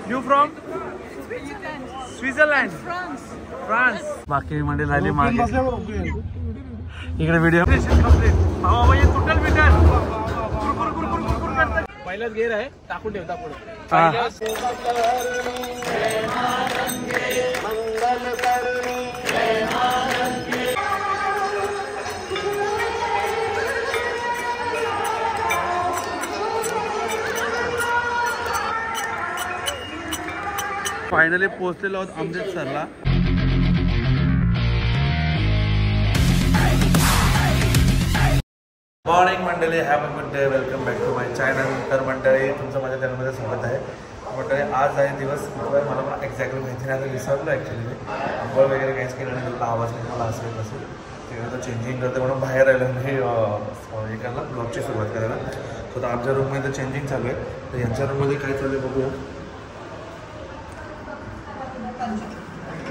You from Switzerland France. बाकी मंडळी राहिली मागे इकडे व्हिडिओ टोटल मीटर पहिलाच गेअर आहे टाकून ठेवता पुढे. फायनली पोहोचलेलो आहोत अमृतसरला. मॉर्निंग मंडळी, have a good day, welcome back to my channel. तर मंडळी तुमचं माझ्या चॅनलमध्ये स्वागत आहे. मंडळी आज आहे दिवस मला एक्झॅक्टली माहिती नाही, आता विसरलो ॲक्च्युली मी. आंघोळ वगैरे काहीच केलं नाही, त्याला आवाज नाही मला असं असेल तिकडे चेंजिंग करते म्हणून बाहेर आलं मी हे करायला ब्लॉगची सुरुवात करायला. सो तर आमच्या रूममध्ये चेंजिंग चालू आहे. तर यांच्या रूममध्ये काय चालू आहे बघूया.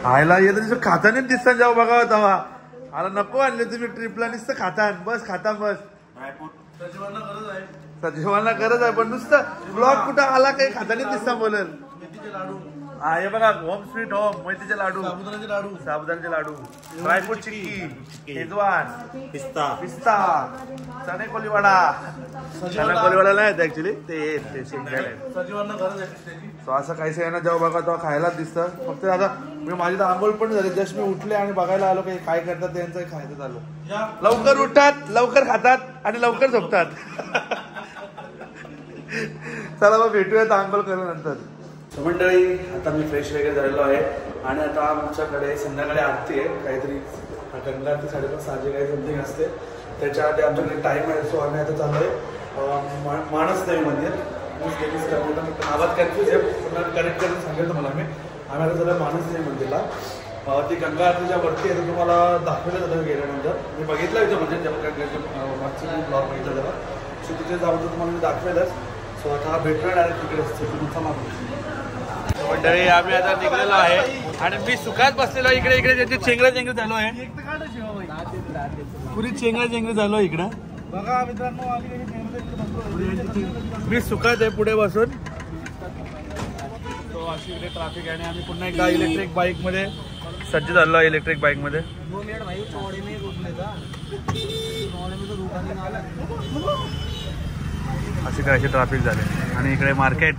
आयला येतं तिथं खाताने दिसतात जाऊ बघा तेव्हा. आला नको आणले तुम्ही ट्रिपला नुसतं खातान बस खाता बस. सजीवांना गरज आहे पण नुसतं ब्लॉग कुठं आला काही खाताने दिसता बोलेल. हा हे बघा होम स्वीट होम, मैतीचे लाडू, साबुदाण्याचे लाडू, ड्रायफ्रूट चिक्की, शेजवान, पिस्ता, चणे कोलीवाडा. चणे कोलीवाडा नाही ऍक्च्युली ते सजीवांना गरज आहे. असं काहीच आहे ना जेव्हा बघा तेव्हा खायलाच दिसतं. फक्त आता मी माझी तर आंघोळ पण झाली, जस्ट मी उठले आणि बघायला आलो काही काय करतात त्यांचं खायचं चालू. लवकर उठतात, लवकर खातात आणि लवकर झोपतात. चला मग भेटूयात आंघोळ केल्यानंतर. मंडळी आता मी फ्रेश वगैरे झालेलो आहे आणि आता आमच्याकडे संध्याकाळी आरती आहे काहीतरी गंगा आरती 5:30 काही समथिंग असते. त्याच्या आधी आमच्याकडे टाईम आहे. सो आम्ही आता चाललो आहे मानसदेवी मंदिर. नावात कन्फ्यूज आहे, पुन्हा करेक्ट करून सांगेल तुम्हाला मी. आम्ही आता चाललो मानसदेवी मंदिरला. ती गंगा आरतीच्या वरती आहे, तुम्हाला दाखवलं जातं गेल्यानंतर. मी बघितलं इथं म्हणजे जेव्हा मागचं ब्लॉग बघितलं तेव्हा. सो तिथे जाऊ तर तुम्हाला मी दाखवेलच. सो आता भेटूया डायरेक्ट तिकडे तुमचा मागून. मंडळी आम्ही आता निघलेलो आहे आणि मी सुखात बसलेलो इकडे. इकडे त्यांची चेंगराचेंगरी झालो आहे, पुरी चेंगराचेंगरी झालो इकडं बघा मित्रांनो. मी सुखात आहे पुढे बसून. तो अशी इकडे ट्रॅफिक आहे आणि आम्ही पुन्हा एकदा इलेक्ट्रिक बाईक मध्ये सज्ज झालो आहे. इलेक्ट्रिक बाईक मध्ये अशी काय अशी ट्रॅफिक झाले आणि इकडे मार्केट.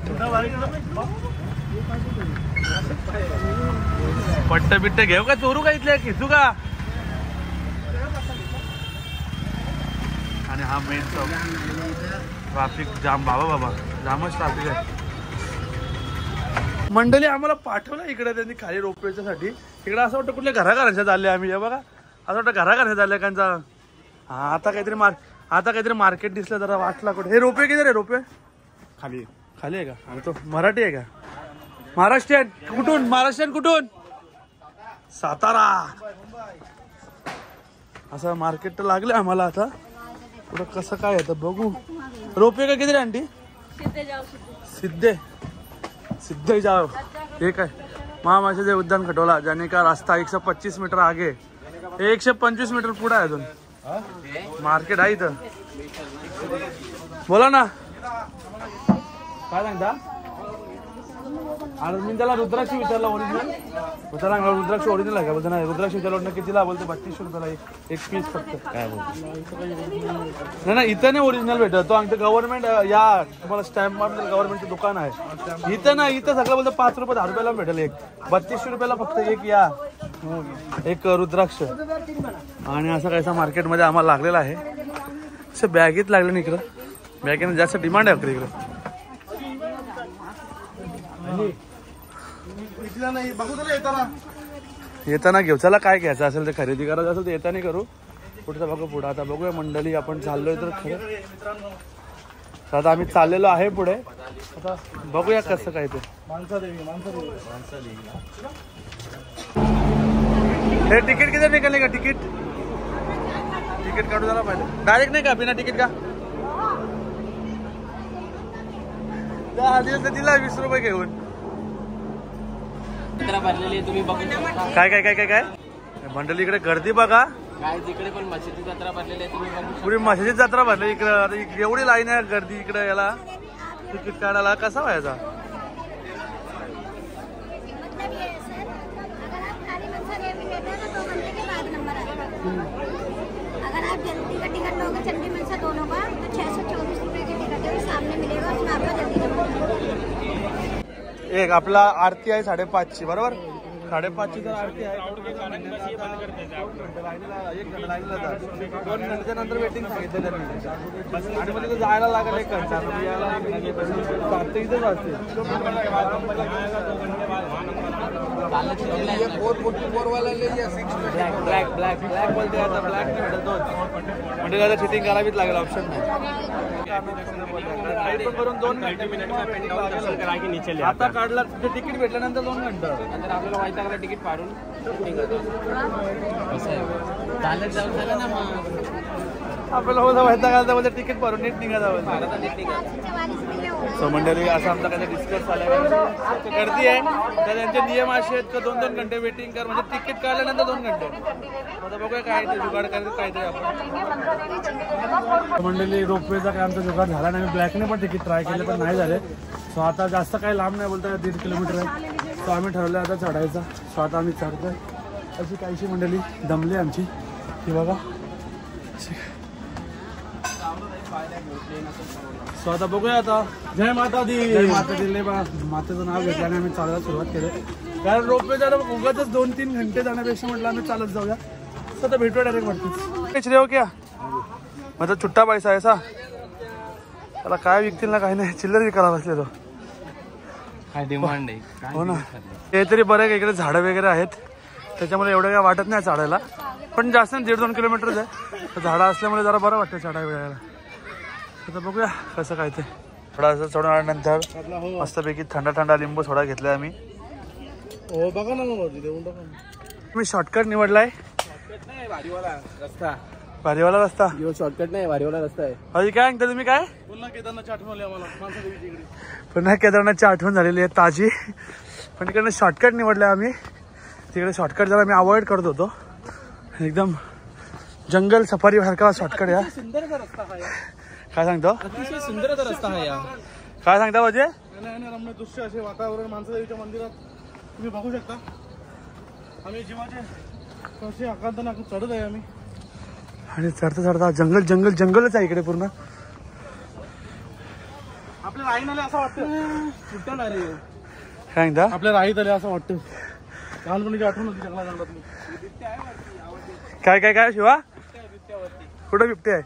पट्ट बिट्ट घेऊ का, चोरू का, इथले खिचू का. आणि हा मेन चौक. ट्रॅफिक जाम बाबा जामच ट्रॅफिक आहे. मंडळी आम्हाला पाठवलं इकडे त्यांनी खाली रोपवेच्या साठी. इकडे असं वाटतं कुठल्या घराघरांच्या चालले आम्ही. हे बघा असं वाटतं घराघरांच्या चालल्या त्यांचा. हा आता काहीतरी मार्केट दिसलं जरा वाटला कुठे. हे रोपवे किती रे रोपवे खाली आहे का. आणि तो मराठी आहे का महाराष्ट्रीयन कुठून. महाराष्ट्रीयन कुठून सातारा. असं मार्केट तर लागलं आम्हाला. आता पुढं कसं काय येतं बघू. रोपवे का किती रे आंटी. सिद्धे जाओ. हे काय महामाशाचे उद्यान खटोला जाने का रास्ता 125 मीटर आगे 125 मीटर पुढे आहे अजून मार्केट आहे इथं. बोला ना काय सांगता. आणि मी त्याला रुद्राक्ष विचारला ओरिजिनल. त्याला रुद्राक्ष ओरिजिनल आहे का बोलतो. नाही रुद्राक्ष विचारलं कितीला बोलतो 3200 रुपयाला एक पीस फक्त. काय बोलतो नाही इथं नाही ओरिजिनल भेटत. तो आमचं गव्हर्नमेंट या तुम्हाला स्टॅम्प मारून गव्हर्नमेंटचं दुकान आहे इथं ना. इथं सगळं बोलतो 5 रुपये 10 रुपयाला भेटेल एक. 3200 रुपयाला फक्त एक या एक रुद्राक्ष. आणि असं कायसा मार्केटमध्ये आम्हाला लागलेलं आहे. असं बॅगेत लागलं ना इकडं. बॅगेने जास्त डिमांड आहे इकडं. येताना घेऊ. चला काय घ्यायचं असेल ते खरेदी करायचं असेल तर येताना करू. पुढचं बघू पुढं. आता बघूया मंडळी आपण चाललोय तर खरं. आता आम्ही चाललेलो आहे पुढे. आता बघूया कसं काय ते. हे तिकीट किती निघाले का. तिकीट काढू झाला पाहिजे डायरेक्ट नाही का बिना तिकीट का. दिला 20 रुपये घेऊन. भरलेली तुम्ही बघू. काय काय काय काय काय मंडळी इकडे गर्दी बघा. काय तिकडे पण म्हशीची जत्रा भरलेली आहे तुम्ही बघू. पुरी म्हशीची जत्रा भरली इकडे. एवढी लाईन आहे गर्दी इकडे याला तिकीट काढायला. कसा व्हायचा एक आपला आरती आहे 5:30ची बरोबर. 5:30ची तर आरती आहे. 2 घंट्याच्या नंतर वेटिंग सांगितलं त्यांनी आणि मग तिथे जायला लागेल 1 घंटा. इथेच असते. ब्लॅक ब्लॅक ब्लॅक बोलते आता. ब्लॅक नाही भेटत 2 म्हणजे आता चिटिंग करावीच लागेल. ऑप्शन नाही. करून 2 घंटे आता काढला तिकीट भेटल्यानंतर 2 घंटे नंतर आपल्याला वाईटाला तिकीट फाडून आपल्याला होता व्हायचा घालता बोलते तिकीट भरून नीट निघायचं. सो मंडळी असं आमचा काही डिस्कस झाला. गर्दी आहे तर त्यांचे नियम असे आहेत की 2-2 घंटे वेटिंग कर म्हणजे तिकीट काढल्यानंतर 2 घंटे. आता बघूया काय ते जुगाड करायचं काहीतरी आपण. मंडळी रोपवेचा काय आमचा जुगाड झाला नाही. ब्लॅकने पण तिकीट ट्राय केले पण नाही झाले. सो आता जास्त काही लांब नाही बोलता 1.5 किलोमीटर आहे. सो आम्ही ठरवलं आता चढायचा. सो आता आम्ही चढतोय. अशी काहीशी मंडळी दमली आमची ही बघा. सो आता बघूया आता. जय माता दी. जय माता दी. मातेचं नाव घेतल्याने आम्ही चालायला सुरुवात केली. कारण रोपवे जायला उगाच 2-3 घंटे जाण्यापेक्षा म्हटलं आम्ही चालत जाऊया. सो आता भेटूया डायरेक्ट वरतीच. हो क्या माझा छुट्टा पैसा आहे सा. त्याला काय विकतील ना काही नाही. चिल्लर विकायला बसले तो. काय डिमांड आहे. हो ना. ते तरी बरं आहे. इकडे झाडं वगैरे आहेत त्याच्यामुळे एवढं काय वाटत नाही चढायला. पण जास्त 1.5-2 किलोमीटरच आहे. झाडं असल्यामुळे जरा बरं वाटतं चढायला वेळेला. आता बघूया कसं काय ते. थोडा असं चढून आल्यानंतर मस्तपैकी थंडा थंडा लिंबू सोडा घेतलाय आम्ही. हो बघा ना मी शॉर्टकट निवडलाय. भारीवाला रस्ता. शॉर्टकट नाही भारीवाला रस्ता आहे. अजून काय सांगता तुम्ही काय. पुन्हा केदारनाथची आठवण झालेली आहे ताजी. पण तिकडनं शॉर्टकट निवडलाय आम्ही. तिकडे शॉर्टकट जरा मी अवॉइड करत होतो. एकदम जंगल सफारी सारखा शॉर्टकट या. काय सांगतो. अतिशय सुंदर रस्ता आहे या. काय सांगता म्हणजे रम्य दृश्य असे वातावरण माणसादेवीच्या मंदिरात तुम्ही बघू शकता. आम्ही जीवाचे कसे आकांताने चढत आहे आम्ही. आणि चढता चढता जंगल जंगल जंगलच आहे इकडे पूर्ण. आपल्या राहीन आले असं वाटतं. कुठं नाही रे. काय सांगता. आपल्या राहीत आले असं वाटतं. लहानपणीची आठवण होती जंगला जंगलात. काय काय काय शिवा कुठं बिबटे आहे.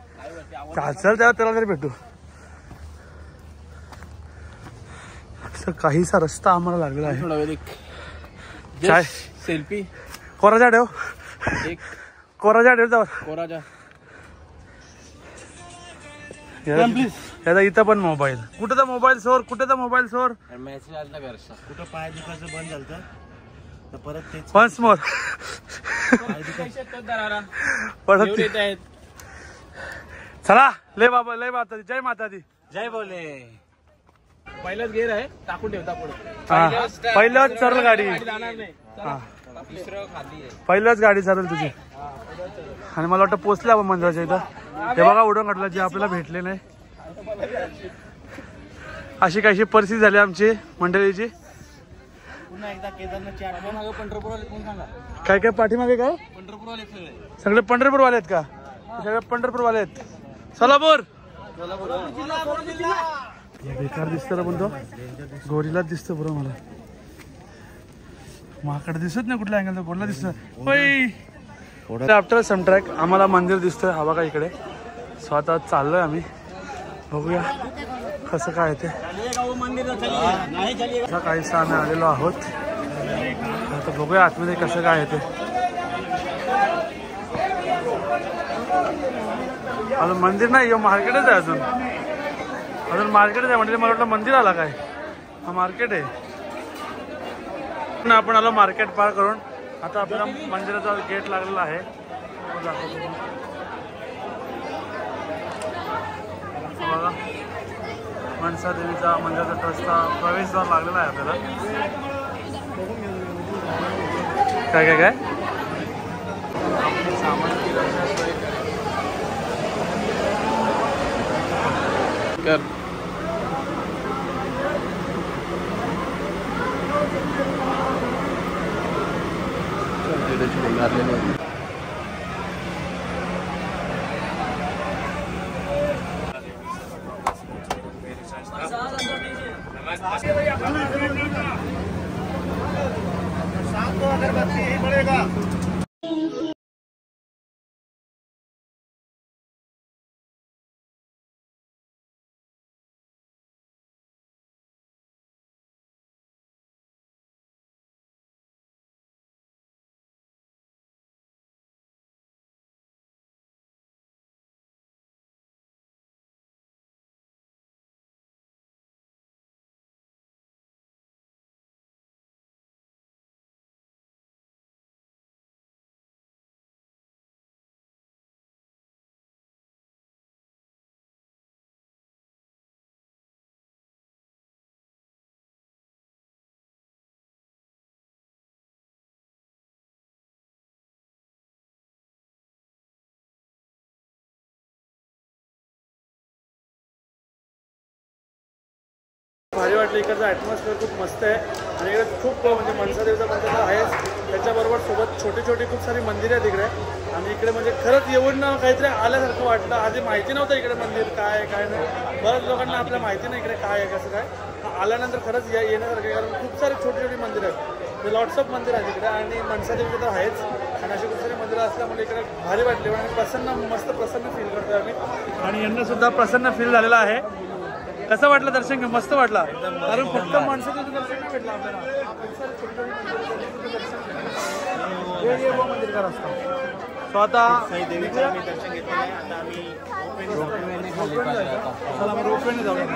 चल तेव्हा त्याला तरी भेटू. असं काहीसा रस्ता आम्हाला लागलेला आहे. काय सेल्फी कोराजा ठेव. कोराजा ठेव जाऊ. कोराजा याचा इथं पण मोबाईल. कुठं तर मोबाईल सोर. कुठं तर मोबाईल सोर. मेसेज आला घरचा. कुठं पाय दुखायचं बंद झालं तर परत तेच वन्स मोर. परत चला. लय बाबा लय माता दी. जय माता दी. जय बोले. पहिलाच गेअर आहे टाकून ठेवता पुढे. पहिलंच चरल गाडी. जाणार नाही. दुसरं खाली आहे. पहिलंच गाडी चालेल तुझी. आणि मला वाटतं पोचले आपण मंदिराच्या इथं. हे बघा उडून काढलं जे आपल्याला भेटले नाही. अशी काहीशी परिस्थिती झाली आमची मंडळीची. पुन्हा एकदा केदारनाथची आठवण. पंढरपूरवाले कोण सांगा. काय काय पाठीमागे काय पंढरपूरवाले सगळे पंढरपूरवाले आहेत का. सगळे पंढरपूरवाले आहेत. सोलापूर बेकार दिसतं ना पण तो गोरीलाच दिसतो बरं मला. माकडे दिसत नाही कुठल्या अँगल. गोडला दिसत. आफ्टर सम ट्रॅक आम्हाला मंदिर दिसतंय. हा बघा इकडे. सो आता चाललोय आम्ही. बघूया कसं काय ते. काहीसं आम्ही आलेलो आहोत. आता बघूया आतमध्ये कसं काय ते. अजून मंदिर नाही. मार्केटच आहे अजून. मार्केटच आहे म्हणजे मला वाटलं मंदिर आला काय. हा मार्केट आहे. आपण आलो मार्केट पार करून. आता आपल्या मंदिराचा गेट लागलेला आहे. बघा मनसा देवीचा मंदिराचा ट्रस्टचा प्रवेशद्वार लागलेला आहे आपल्याला. काय काय काय कर. शाम को अगरबत्ती ही पड़ेगा। भारी वाटलं. इकडचं ॲटमॉस्फिअर खूप मस्त आहे आणि इकडे खूप म्हणजे मनसादेवीचं मंदिर आहेच, त्याच्याबरोबर सोबत छोटी छोटी खूप सारी मंदिरं आहेत इकडे. आणि इकडे म्हणजे खरंच येऊन काहीतरी आल्यासारखं वाटलं. आधी माहिती नव्हतं इकडे मंदिर काय आहे काय नाही. बऱ्याच लोकांना आपल्या माहिती नाही इकडे काय आहे कसं काय. आल्यानंतर खरंच येण्यासारखं आहे, कारण खूप सारी छोटी छोटी मंदिरं आहेत. लॉट्स ऑफ मंदिर आहेत इकडे आणि मनसादेवी तर आहेच. आणि अशी खूप सारी मंदिरं असल्यामुळे इकडे भारी वाटली आणि प्रसन्न मस्त प्रसन्न फील करतोय आम्ही. आणि यांना सुद्धा प्रसन्न फील झालेलं आहे. कसं वाटलं दर्शन घेऊन? मस्त वाटला, कारण फक्त माणसाचं दर्शन नाही भेटलं आपल्याला. खूप सारे छोटे छोटे मंदिर दर्शन वेगवेगळं मंदिर का रस्ता. सो आता देवीचं आम्ही दर्शन घेतलेलं आहे. आता आम्ही रोपवेने जाऊया.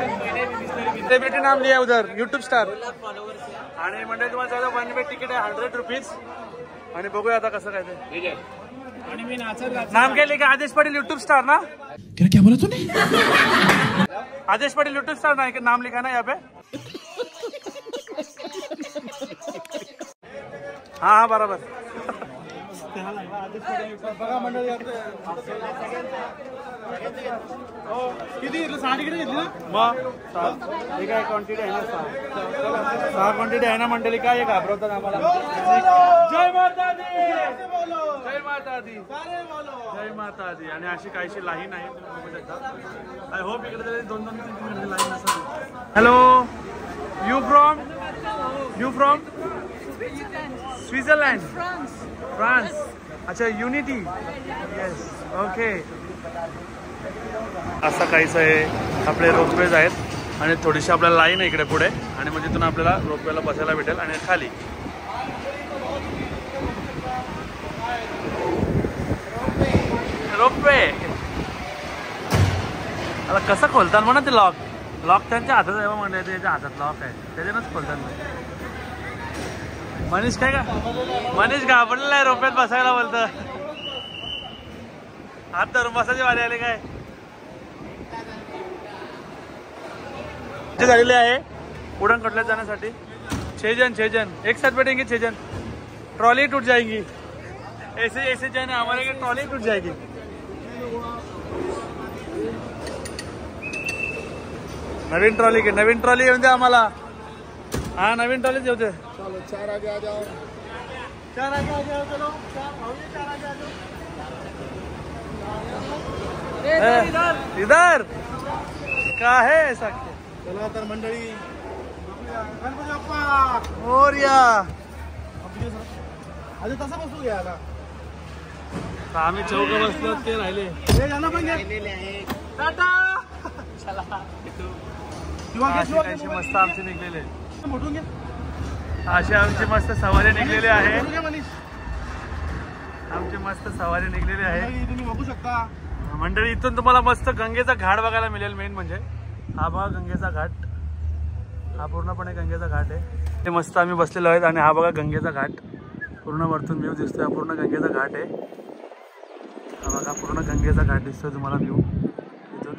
सेलिब्रिटी नाम लिया उधर यूट्यूब स्टार. आणि म्हणजे तुम्हाला सांगा 1 वे तिकीट आहे 100 रुपीज. आणि बघूया आता कसं काय ते. नाम क्या लिखा? आदेश पाटिल यूट्यूब स्टार ना. क्या बोला तूने? आदेश पाटिल यूट्यूब स्टार ना नाम लिखा ना यहाँ पे. हाँ हाँ बराबर. बघा मंडळी किती साडी किती घेतली ना. मग ठीक आहे, क्वांटिटी आहे ना 6 क्वांटिटी आहे ना मंडळी. काय घाबरवतात आम्हाला. जय माता दी, जय माता दी, जय माता दी. आणि अशी काहीशी लाईन आहे तुम्ही बघू शकता. आय होप इकडे तरी 2-2-3 लाईन असेल. Hello, you from Switzerland, France. अच्छा, युनिटी. Yes, okay. असं काहीच आहे. आपले रोपवेज आहेत आणि थोडीशी आपल्याला लाईन आहे इकडे पुढे. आणि मग तिथून आपल्याला रोपवेला बसायला भेटेल. आणि खाली रोपवे. आता कसं खोलतात म्हणा ते लॉक. लॉक त्यांच्या हातात आहे म्हणजे त्याच्या हातात लॉक आहे, त्याच्यानंच खोलतात. मनीष काय का? मनीष घाबरलेला आहे रोप्यात बसायला. बोलतं हात धरून बसायची वारी आले काय. झालेले आहे उड़न कटल्यात जाण्यासाठी 6 जन एक साथ बैठेंगे. 6 जन. ट्रॉली टूट जाएगी. ऐसे जन हमारे ट्रॉली टूट जाएगी. नवीन ट्रॉली येऊन द्या आम्हाला. हाँ नवीन ट्रॉलीच येऊ दे. चलो 4 आगे आ जाओ. 4 आगे आ जाओ. चलो 4 आगे आ जाओ. इधर का है ऐसा. चला तर मंडळी गणपती बाप्पा मोरया. अरे तसा बसू घ्या ना. आम्ही चौघ बसलो ते राहिले. हे जाणं पण टाटा. अशी मस्त आमचे निघलेले. मोठून घ्या. अशी आमची मस्त सवारी निघलेली आहे. मोठून घ्या मनीष. आमची मस्त सवारी निघलेली आहे. मंडळी तुम्ही बघू शकता. मंडळी इथून तुम्हाला मस्त गंगेचा घाट बघायला मिळेल. मेन म्हणजे हा बघा गंगेचा घाट. हा पूर्णपणे गंगेचा घाट आहे. ते मस्त आम्ही बसलेलो आहेत. आणि हा बघा गंगेचा घाट. पूर्ण वरतून व्ह्यू दिसतोय. हा पूर्ण गंगेचा घाट आहे. हा बघा पूर्ण गंगेचा घाट दिसतोय तुम्हाला व्ह्यू इथून.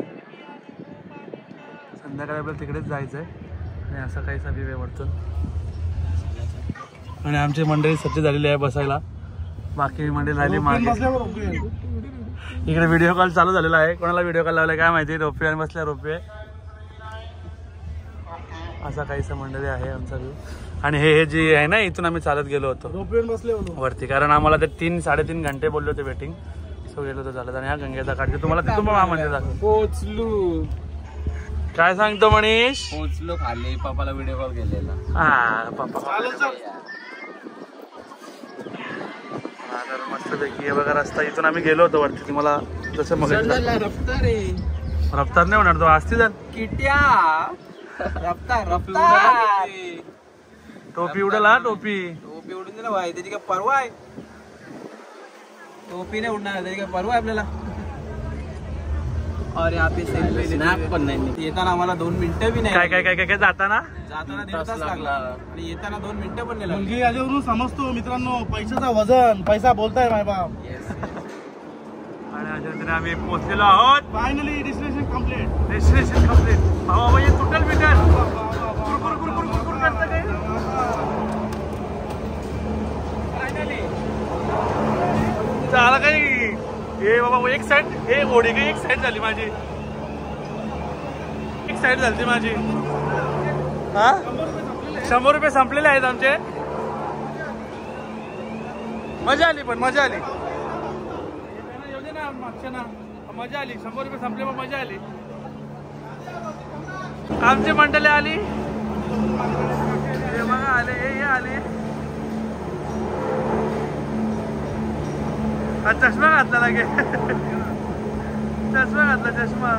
संध्याकाळी आपल्याला तिकडेच जायचं आहे. आणि असं काहीसा व्ह्यू आहे वरतून. आणि आमची मंडळी सज्ज झालेली आहे बसायला. बाकी मंडळी राहिली मागे. इकडे व्हिडिओ कॉल चालू झालेला आहे. कोणाला व्हिडिओ कॉल लावलाय काय माहिती. रोपवे आणि बसल्या रोपवे. असा काहीसा मंडळी आहे आमचा व्ह्यू. आणि हे जे आहे ना इथून आम्ही चालत गेलो होतो रोपवे बसले वरती, कारण आम्हाला ते 3-3.5 घंटे बोलले होते वेटिंग. सो गेलो होतो चालत. आणि हा गंगेचा घाट तुम्हाला तिथून पण हा मंदिर दाखव. पोचलू. काय सांगतो मनीष? पोहोचलो खाली, पप्पाला व्हिडिओ कॉल केलेला. हा पप्पा मस्त पैकी बघा रस्ता. इथून आम्ही गेलो होतो वरती, तुम्हाला जसं मग रफ्तार नाही होणार तो असती जाण किट्या रफ्तार टोपी उडला. टोपी उडून दिला भाई, त्याची काय परवा आहे? टोपी नाही उडणार, त्याची काय परवा आहे आपल्याला? और यहाँ पे स्नॅप पण नाही. येताना आम्हाला 2 मिनिटं बी नाही. काय जाताना दीड तास लागला आणि येताना 2 मिनिटं पण नाही लागली. मुलगी याच्यावरून समजतो मित्रांनो पैशाचा वजन. पैसा बोलताय माय बाप. आणि अशा तऱ्हेने आम्ही पोहोचलेलो आहोत. Finally destination complete. Destination complete. भावा ये टोटल मीटर कुरकुर करतं काय? फायनली झालं काही. हे बाबा एक साईड, हे घोडी काही एक साईड झाली माझी. एक साईड झाली माझी. हा 100 रुपये संपलेले आहेत आमचे. मजा आली, पण मजा आली. येऊ दे ना मागच्या ना, मजा आली. 100 रुपये संपले मग मजा आली. आमची मंडळी आली, हे बघा आले, हे आले. चष्मा घातला लागे. चष्मा घातला, चष्मा.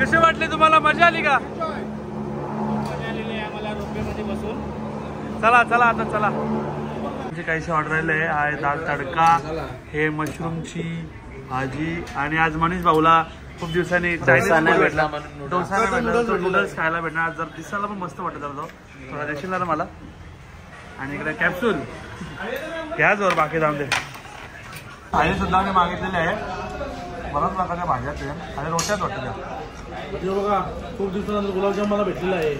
कसे वाटले तुम्हाला? मजा आली का? मजा आलेली आहे आम्हाला रोपवेमध्ये बसून. चला चला आता चला. म्हणजे काहीशी ऑर्डर राहिले आहे. दाल तडका, हे मशरूमची भाजी, आणि आज मनीष भाऊला खूप दिवसांनी चायनीज भेटला, डोसा भेटला, नूडल्स खायला भेटणार. जर दिसायला पण मस्त वाटत तो. थोडा देशील ना मला. आणि इकडे कॅप्सूल घ्या जोर, बाकी जाऊन दे. भाजी सुद्धा मी मागितलेली आहे. बऱ्याच प्रकारच्या भाज्या ते आणि रोट्याच वाटत. हे बघा खूप दिवसानंतर गुलाबजाम मला भेटलेला आहे.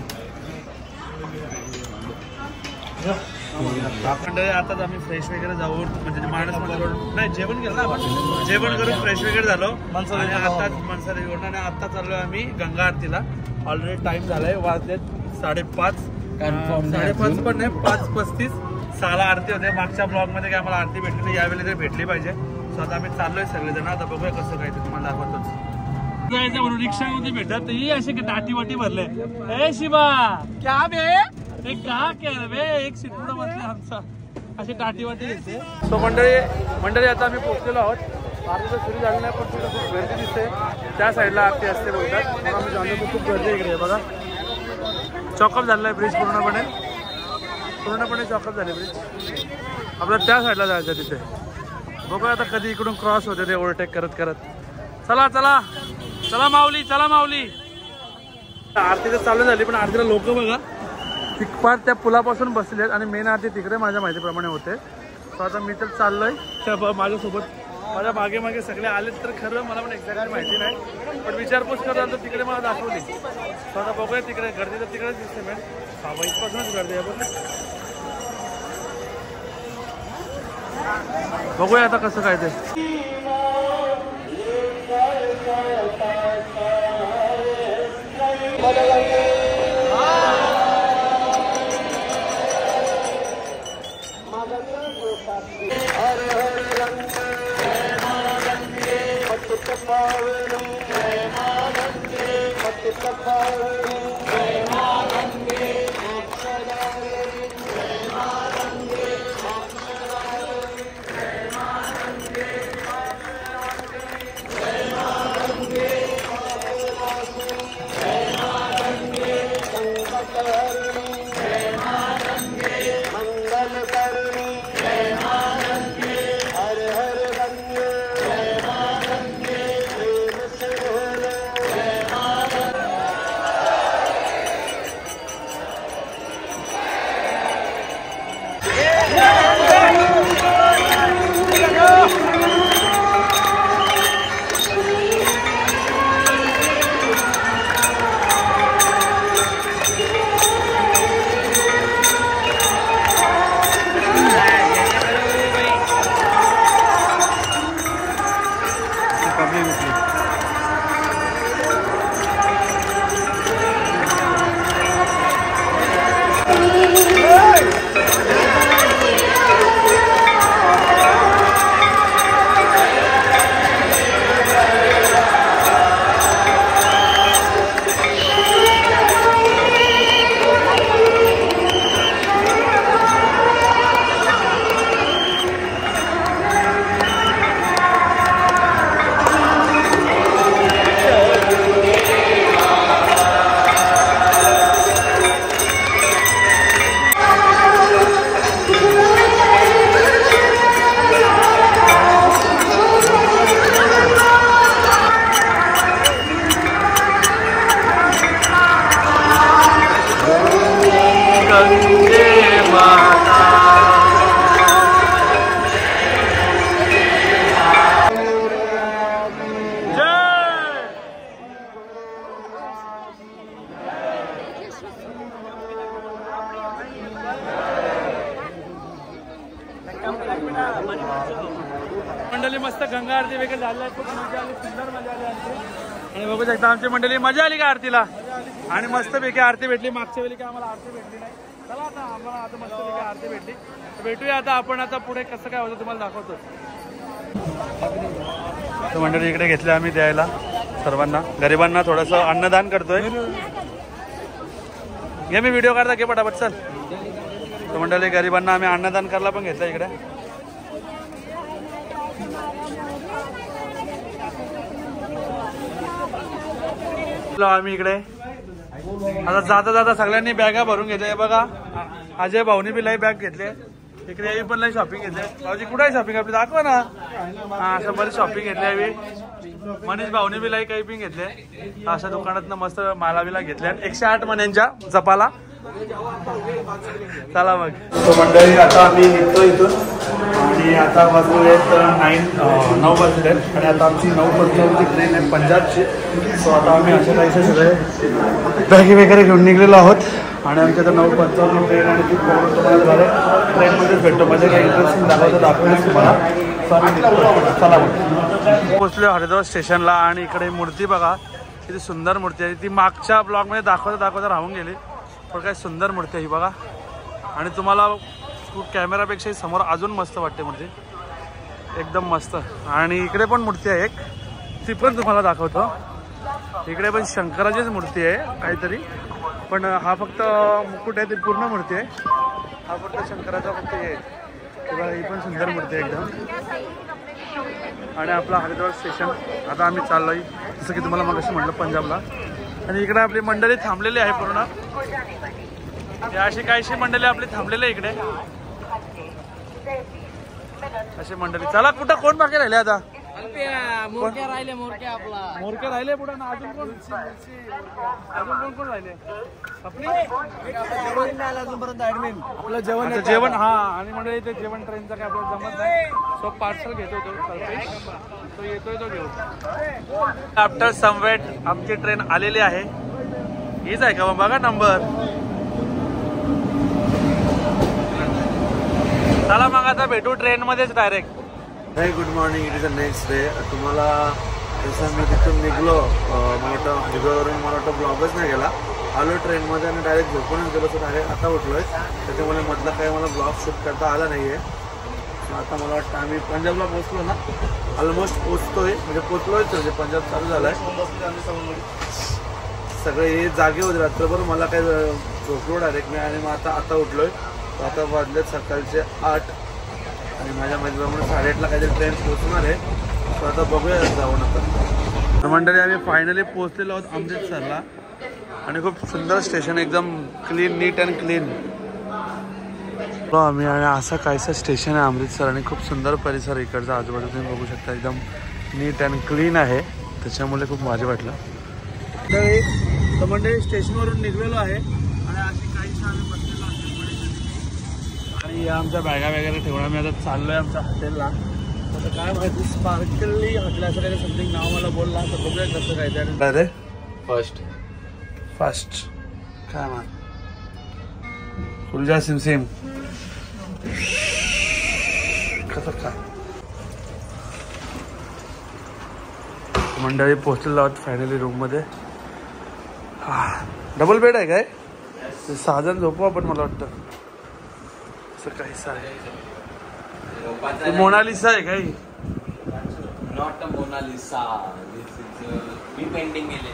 आताच आम्ही फ्रेश वगैरे जाऊन म्हणजे माणस नाही जेवण केलं ना आपण. जेवण करून फ्रेश वगैरे झालो. आणि आता मनसारी रोड आणि आता चाललोय आम्ही गंगा आरतीला. ऑलरेडी टाइम झालाय, वाजलेत 5:30. 5:30 पण नाही, 5:35. 6ला आरती होते. मागच्या ब्लॉग मध्ये काय आम्हाला आरती भेटली नाही, यावेळी तरी भेटली पाहिजे. सो आता आम्ही चाललोय सगळेजण. आता बघूया कसं काय ते तुम्हाला दाखवतोच. जायचं म्हणून रिक्षामध्ये भेटत ही असे टाटी वाटी भरले. ए शिवा क्या बे, एक का केलं बे, एक सीट पुढे बसले आमचा. असे टाटी वाटी घेते. सो मंडळी आता आम्ही पोहोचलेलो आहोत. आरती तर सुरू झाली नाही, पण तिथं खूप गर्दी दिसते. त्या साईडला आरती असते बोलतात. मग आम्ही जाणलो तर खूप गर्दी इकडे. बघा चॉकअप झालेला आहे ब्रिज, पूर्णपणे चॉकअप झाले ब्रिज. आपल्याला त्या साईडला जायचं तिथे. बघूया आता कधी इकडून क्रॉस होते ते ओव्हरटेक करत करत. चला चला चला माऊली, चला माऊली. आरती तर चालू झाली, पण आरतीला लोक बघा तिकपार त्या पुलापासून बसलेत. आणि मेन आरती तिकडे माझ्या माहितीप्रमाणे होते. सो आता मी तर चाललोय त्या माझ्यासोबत. माझ्या मागे मागे सगळे आलेत तर खरं मला पण एक्झॅक्टली माहिती नाही, पण विचारपूस करताना तर तिकडे मला दाखवली. सो आता बघूया तिकडे गर्दी तर तिकडेच दिसते. मॅम इथपासूनच गर्दी आहे. बघूया आता कसं काय ते. गंगे माता। मंडळी मस्त गंगा आरती वगैरे झाली आहे, खूप मजा आली, सुंदर मजा आली आरती. आणि बघू शकता आमची मंडळी मजा आली का आरतीला. आणि मस्त पैकी आरती भेटली. मागच्या वेळी काय आम्हाला आरती भेटली नाही. चला आता आम्हाला आता मस्त पैकी आरती भेटली. भेटूया आता आपण आता पुढे कसं काय होतं तुम्हाला दाखवतो. तर मंडळी इकडे घेतले आम्ही द्यायला सर्वांना, गरिबांना थोडंसं अन्नदान करतोय. घे मी व्हिडिओ काढता, घे पटापट चल. तर मंडळी गरिबांना आम्ही अन्नदान करायला पण घेतलं इकडे. आम्ही इकडे आता जाता जाता सगळ्यांनी बॅगा भरून घेतल्या. बघा अजय भाऊनी बी लई बॅग घेतले. इकडे पण लई शॉपिंग घेतले. भाऊजी कुठे आहे शॉपिंग आपली दाखवा ना. हा असं बरीच शॉपिंग घेतली आहे. मनीष भाऊनी बी लई काही पण घेतले. अशा दुकानात मस्त मालाविला घेतल्या 108 मण्यांच्या जपाला. चला मग. तो मंडळी आता आम्ही निघतो इथून आणि आता वाजलेत 9 वाजले आणि आता आमची 9:15ची ट्रेन आहे पंजाबची. सो आता आम्ही अशा काहीसे सगळे बॅगी वगैरे घेऊन निघलेलो आहोत आणि आमच्या आता 9:15 ट्रेन आणि ती तुम्हाला झालं ट्रेनमध्येच भेटतो. म्हणजे काही इंटरेस्टिंग दाखवतो तुम्हाला. सो आम्ही निघतो. चला मग. पोचलो हरिद्वार स्टेशनला आणि इकडे मूर्ती बघा किती सुंदर मूर्ती आहे. ती मागच्या ब्लॉगमध्ये दाखवता राहून गेली. पण काय सुंदर मूर्ती आहे ही बघा. आणि तुम्हाला कॅमेरापेक्षा समोर अजून मस्त वाटते मूर्ती, एकदम मस्त. आणि इकडे पण मूर्ती आहे एक, ती पण तुम्हाला दाखवतो. इकडे पण शंकराचीच मूर्ती आहे काहीतरी, पण हा फक्त मुकुट आहे, ती पूर्ण मूर्ती आहे. हा फक्त शंकराचा फक्त हे आहे. ही पण सुंदर मूर्ती आहे एकदम. आणि आपला हरिद्वार स्टेशन आता आम्ही चाललोय जसं की तुम्हाला मगाशी म्हटलं पंजाबला. आणि इकडे आपली मंडळी थांबलेली आहे पूर्ण. अशी काहीशी मंडळी आपली थांबलेली आहे इकडे अशी मंडळी. चला कुठं कोण बाकी राहिले आता. मोरक्या राहिले, मोरक्या आपला मोरक्या राहिले पुढे ना. अजून कोण राहिले आपलं जेवण आता जेवण. हा आणि मंडळी ते जेवण ट्रेनचं काय आपल्याला जमत नाही. सो पार्सल घेतो तो येतोय तो घेऊ. आफ्टर समवेट आमची ट्रेन आलेली आहे. हीच आहे का बघा नंबर. चला मग आता भेटू ट्रेनमध्येच direct. Hi good morning. It is the next day. तुम्हाला जसं मी तिथून निघलो मोठं दिगवरून मला वाटतं ब्लॉगच नाही गेला. आलो ट्रेनमध्ये आणि डायरेक्ट झोपूनच गेलो. तर डायरेक्ट आता उठलोय. त्याच्यामुळे मधला काही मला ब्लॉग शूट करता आला नाही आहे. आता मला वाटतं आम्ही पंजाबला पोचलो ना, ऑलमोस्ट पोचतोय म्हणजे पोचलोयच. म्हणजे पंजाब चालू झालं आहे. सगळे हे जागे होते रात्रभर. मला काही झोपलो डायरेक्ट मी आणि मग आता उठलोय. आता वाजलेत सकाळचे 8 आणि माझ्या मैत्रिणीप्रमाणे 8:30ला काहीतरी ट्रेन पोहोचणार आहे. तर आता बघूया जाऊन आता. मंडळी आम्ही फायनली पोहोचलेलो आहोत अमृतसरला आणि खूप सुंदर स्टेशन, एकदम क्लीन, नीट अँड क्लीन आम्ही. आणि असं काहीसं स्टेशन आहे अमृतसर आणि खूप सुंदर परिसर इकडचा आजूबाजू तुम्ही बघू शकता. एकदम नीट अँड क्लीन आहे, त्याच्यामुळे खूप मजा वाटलं. तर मंडळी स्टेशनवरून निघलेलो आहे आणि अशी काहीशी आम्ही बसलेलो आणि आमच्या बॅगा वगैरे ठेवून आम्ही आता चाललोय आमच्या हॉटेलला. आता काय माहिती स्पार्कली हॉटेल असं काही समथिंग नाव मला बोलला. तर बघूया कसं काय ते. अरे फर्स्ट काय मान फुलजा सिम कसं काय. मंडळी पोहोचलेलो आहोत फायनली रूममध्ये. डबल बेड आहे काय. 6 जण झोपू आपण. मला वाटतं असं काहीच आहे. मोनालिसा आहे काही. Not a Mona Lisa. This is मी पेंटिंग केले.